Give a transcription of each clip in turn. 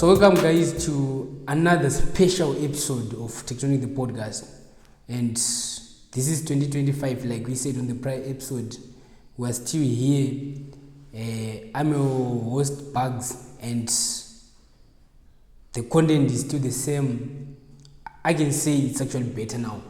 So welcome guys to another special episode of Tech-Tonic the podcast, and this is 2025. Like we said on the prior episode, we're still here. I'm your host Bugs, and the content is still the same. I can say it's actually better now.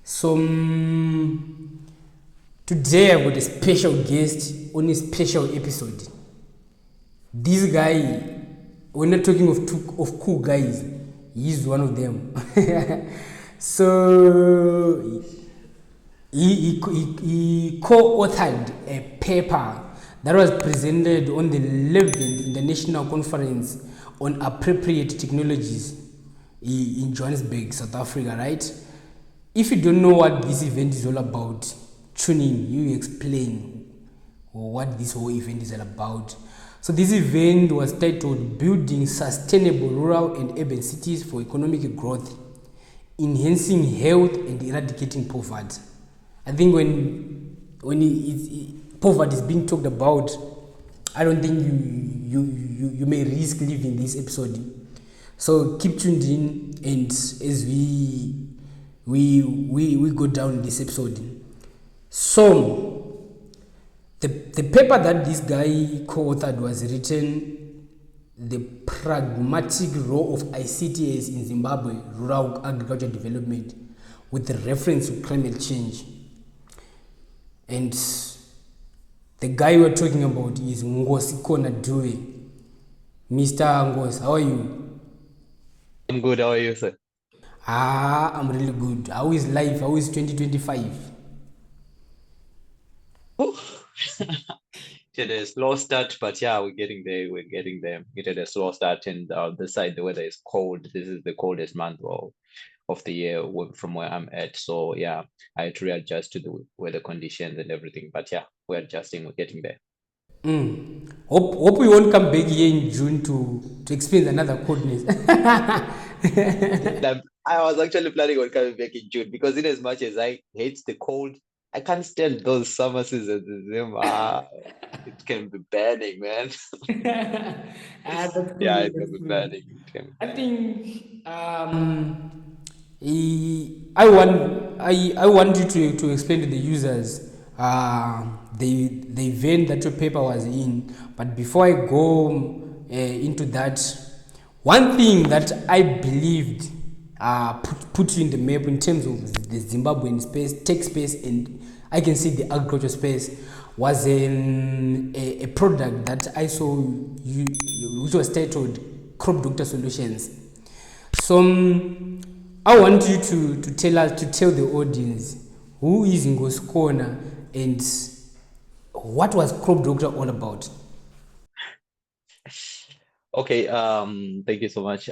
So today I've got a special guest on a special episode. This guy, we're not talking of cool guys, he's one of them. So he co-authored a paper that was presented on the 11th International Conference on Appropriate Technologies in Johannesburg, South Africa, right? If you don't know what this event is all about, tune in, you explain what this whole event is all about. So this event was titled Building Sustainable Rural and Urban Cities for Economic Growth, Enhancing Health and Eradicating Poverty. I think when poverty is being talked about, I don't think you may risk leaving this episode. So keep tuned in, and as we go down this episode. So the paper that this guy co-authored was written, The Pragmatic Role of ICTs in Zimbabwe Rural Agriculture Development, with reference to climate change. And the guy we're talking about is Nkosikhona Dube. Mr. Ngos, how are you? I'm good. How are you, sir? I'm really good. How is life? How is 2025? Oh, it had a slow start, but yeah, we're getting there. We're getting there. It had a slow start, and this side the weather is cold. This is the coldest month of the year from where I'm at. So yeah, I had to readjust to the weather conditions and everything. But yeah, we're adjusting. We're getting there. Hope we won't come back here in June to experience another coldness. I was actually planning on coming back in June because in as much as I hate the cold, I can't stand those summer seasons. It can be burning, man. That's Yeah, cool. it can That's be cool. burning. It can be I burning. think I want you to explain to the users the event that your paper was in. But before I go into that, one thing that I believed put you in the map in terms of the Zimbabwean space, tech space, and I can see the agriculture space was a product that I saw which was titled Crop Doctor Solutions. So I want you to tell the audience who is Nkosikhona and what was Crop Doctor all about. Okay, thank you so much.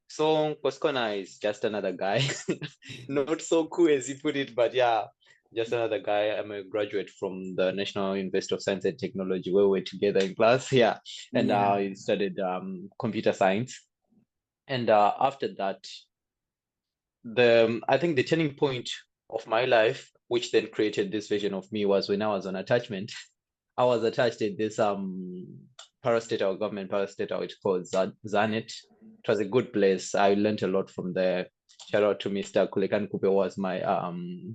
So Nkosikhona is just another guy. Not so cool as you put it, but yeah, just another guy. I'm a graduate from the National University of Science and Technology where we were together in class. Yeah. And Yeah. I studied computer science. And after that, I think the turning point of my life, which then created this vision of me, was when I was on attachment. I was attached in this parastatal government parastatal, it's called Zanet. It was a good place. I learned a lot from there. Shout out to Mr. Kulekan Kupe, was my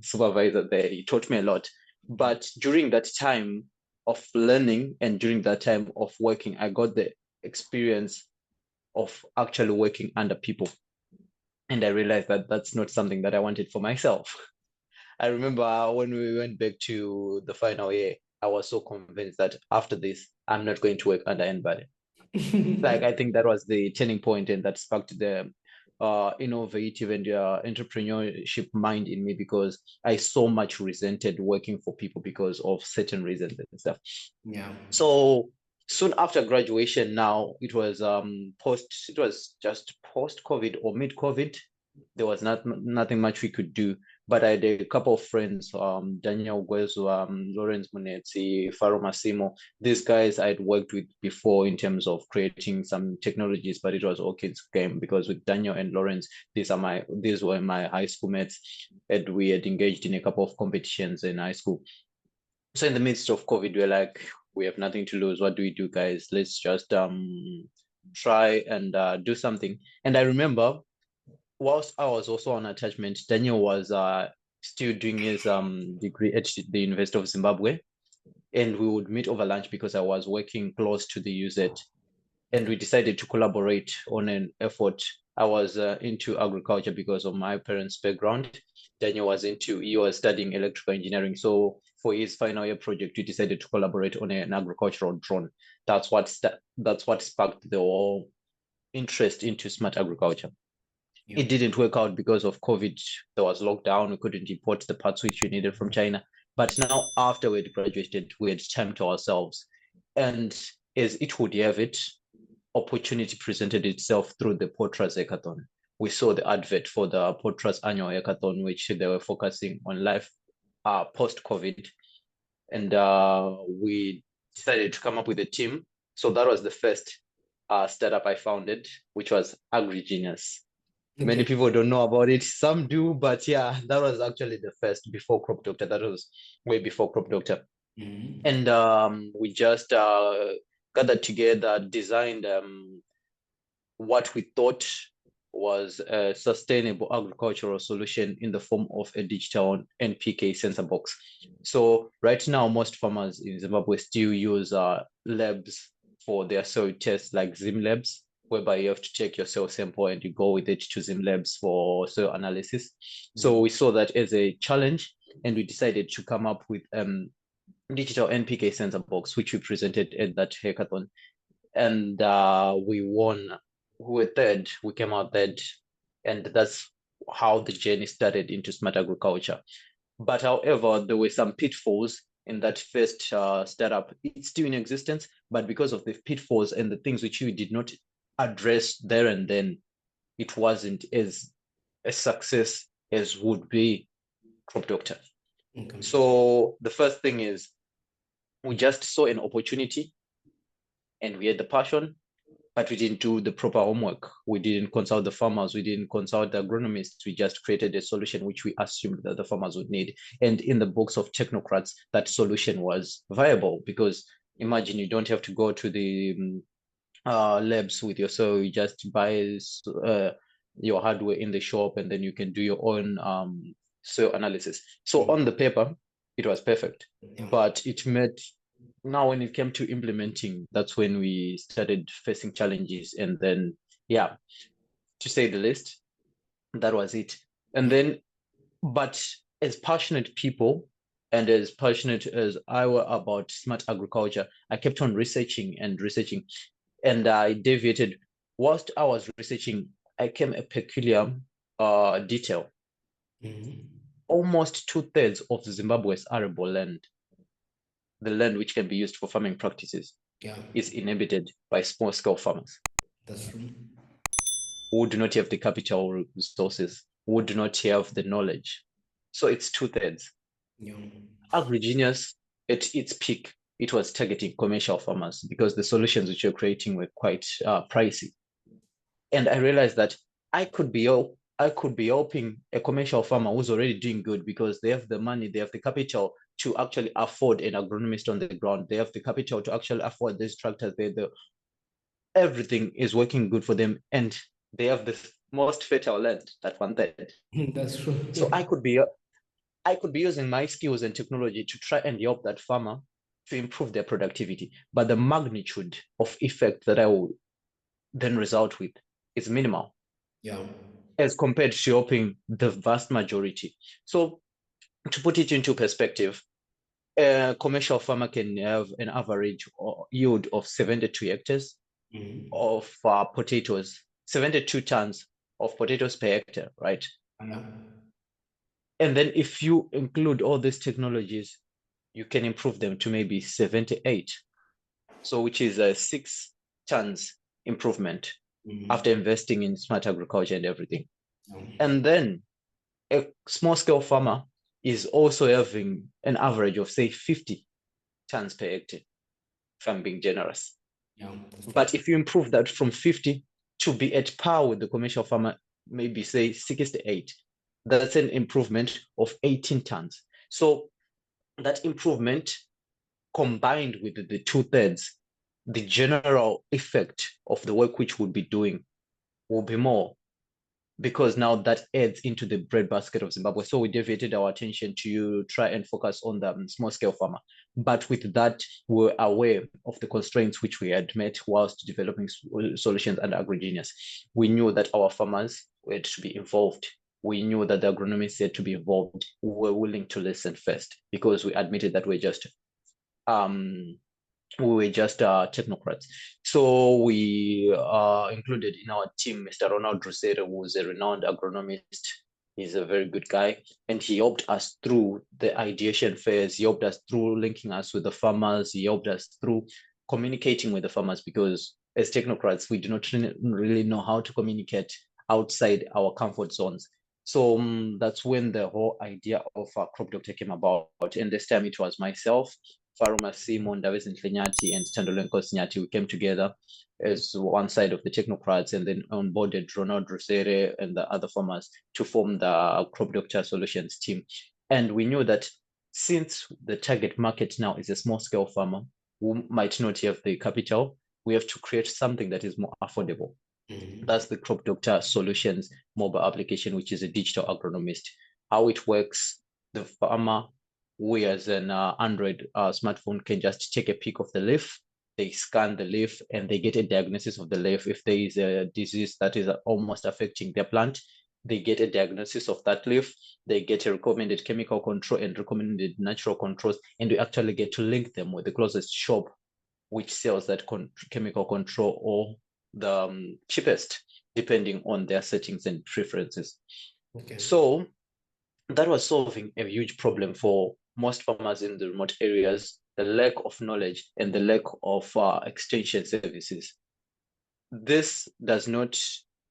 supervisor there. He taught me a lot. But during that time of learning and during that time of working, I got the experience of actually working under people. And I realized that that's not something that I wanted for myself. I remember when we went back to the final year, I was so convinced that after this, I'm not going to work under anybody. Like, I think that was the turning point, and that sparked the innovative and entrepreneurship mind in me because I so much resented working for people because of certain reasons and stuff. Yeah. So soon after graduation, now it was just post COVID or mid COVID. There was nothing much we could do. But I had a couple of friends, Daniel Gwezu, Lawrence Munetsi, Faro Massimo. These guys I'd worked with before in terms of creating some technologies, but it was all kids game because with Daniel and Lawrence, these were my high school mates, and we had engaged in a couple of competitions in high school. So in the midst of COVID, we're like, we have nothing to lose. What do we do, guys? Let's just try and do something. And I remember, whilst I was also on attachment, Daniel was still doing his degree at the University of Zimbabwe, and we would meet over lunch because I was working close to the UZ, and we decided to collaborate on an effort. I was into agriculture because of my parents' background. Daniel he was studying electrical engineering. So for his final year project, we decided to collaborate on an agricultural drone. That's what sparked the whole interest into smart agriculture. Yeah. It didn't work out because of COVID. There was lockdown. We couldn't import the parts which we needed from China. But now, after we'd graduated, we had time to ourselves. And as it would have it, opportunity presented itself through the Portras Hackathon. We saw the advert for the Portras annual hackathon, which they were focusing on life post-COVID. And we decided to come up with a team. So that was the first startup I founded, which was Agri-Genius. Many people don't know about it. Some do, but yeah, that was actually the first before Crop Doctor. That was way before Crop Doctor. Mm-hmm. And we just gathered together, designed what we thought was a sustainable agricultural solution in the form of a digital NPK sensor box. So right now, most farmers in Zimbabwe still use labs for their soil tests, like Zim labs, whereby you have to take your soil sample and you go with it to Zim labs for soil analysis. So we saw that as a challenge, and we decided to come up with digital NPK sensor box, which we presented at that hackathon. And we won. We were third. We came out third. And that's how the journey started into smart agriculture. But however, there were some pitfalls in that first startup. It's still in existence, but because of the pitfalls and the things which we did not address there and then, it wasn't as a success as would be Crop Doctor. Okay. So the first thing is we just saw an opportunity and we had the passion, but we didn't do the proper homework. We didn't consult the farmers. We didn't consult the agronomists. We just created a solution which we assumed that the farmers would need. And in the books of technocrats, that solution was viable because imagine you don't have to go to the labs with your soil. You just buy your hardware in the shop, and then you can do your own soil analysis. So on the paper, it was perfect, but it made now when it came to implementing, that's when we started facing challenges. And then, yeah, to say the least, that was it. And then, but as passionate people and as passionate as I were about smart agriculture, I kept on researching and researching. And I deviated. Whilst I was researching, I came a peculiar detail. Almost 2/3 of Zimbabwe's arable land, the land which can be used for farming practices, is inhabited by small-scale farmers. That's true. Who do not have the capital resources, who do not have the knowledge. So it's 2/3. Yeah. Agri-Genius, at its peak, it was targeting commercial farmers because the solutions which you're creating were quite pricey. And I realized that I could be helping a commercial farmer who's already doing good because they have the money, they have the capital to actually afford an agronomist on the ground. They have the capital to actually afford these tractors. Everything is working good for them, and they have the most fertile land, that 1/3. That's true. So I could be using my skills and technology to try and help that farmer to improve their productivity. But the magnitude of effect that I will then result with is minimal. Yeah. As compared to helping the vast majority. So to put it into perspective, a commercial farmer can have an average yield of 72 hectares of potatoes, 72 tons of potatoes per hectare, right? And then if you include all these technologies, you can improve them to maybe 78. So which is a 6 tons improvement after investing in smart agriculture and everything. And then a small scale farmer is also having an average of say 50 tons per hectare, if I'm being generous. Yeah. But if you improve that from 50 to be at par with the commercial farmer, maybe say 68, that's an improvement of 18 tons. So that improvement combined with the 2/3 the general effect of the work which we'll be doing will be more, because now that adds into the breadbasket of Zimbabwe. So we deviated our attention to try and focus on the small scale farmer. But with that, we're aware of the constraints which we had met whilst developing solutions under AgriGenius. We knew that our farmers had to be involved. We knew that the agronomists had to be involved. We were willing to listen first, because we admitted that we're just technocrats. So we included in our team Mr. Ronald Drusere, who is a renowned agronomist. He's a very good guy, and he helped us through the ideation phase. He helped us through linking us with the farmers. He helped us through communicating with the farmers, because as technocrats, we do not really know how to communicate outside our comfort zones. So that's when the whole idea of Crop Doctor came about. And this time it was myself, Faruma Simon, Davis Nkosikhona, and Tandolo Nkosikhona. We came together as one side of the technocrats, and then onboarded Ronald Drusere and the other farmers to form the Crop Doctor Solutions team. And we knew that since the target market now is a small scale farmer who might not have the capital, we have to create something that is more affordable. That's the Crop Doctor Solutions mobile application, which is a digital agronomist. How it works: the farmer, we as an Android smartphone, can just take a pic of the leaf, they scan the leaf, and they get a diagnosis of the leaf. If there is a disease that is almost affecting their plant, they get a diagnosis of that leaf, they get a recommended chemical control and recommended natural controls, and we actually get to link them with the closest shop which sells that chemical control, or the cheapest, depending on their settings and preferences. Okay. So that was solving a huge problem for most farmers in the remote areas: the lack of knowledge and the lack of extension services. This does not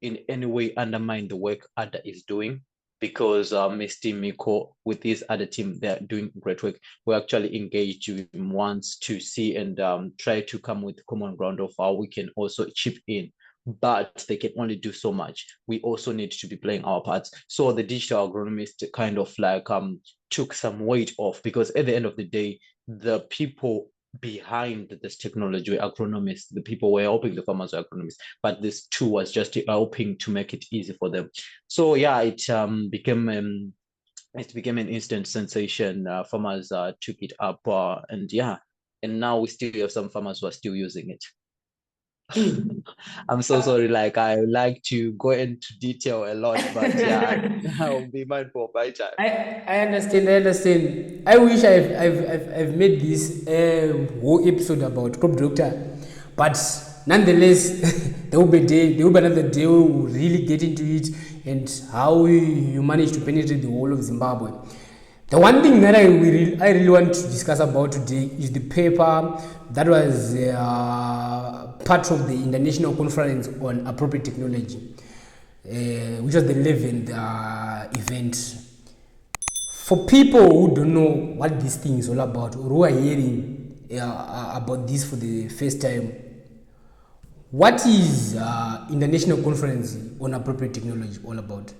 in any way undermine the work ADA is doing, because Mr. Miko with his other team, they're doing great work. We actually engaged with him once to see and try to come with common ground of how we can also chip in, but they can only do so much. We also need to be playing our parts. So the digital agronomist kind of like took some weight off, because at the end of the day, the people behind this technology were agronomists. The people were helping the farmers were agronomists, but this tool was just helping to make it easy for them. So yeah, it became an instant sensation. Farmers took it up, and now we still have some farmers who are still using it. I'm so sorry. Like, I like to go into detail a lot, but I'll be mindful of my time. I understand. I wish I've made this whole episode about Crop Doctor, but nonetheless, there will be another day we will really get into it and how you manage to penetrate the whole of Zimbabwe. The one thing that I really want to discuss about today is the paper that was part of the International Conference on Appropriate Technology, which was the 11th event. For people who don't know what this thing is all about, or who are hearing about this for the first time, what is International Conference on Appropriate Technology all about?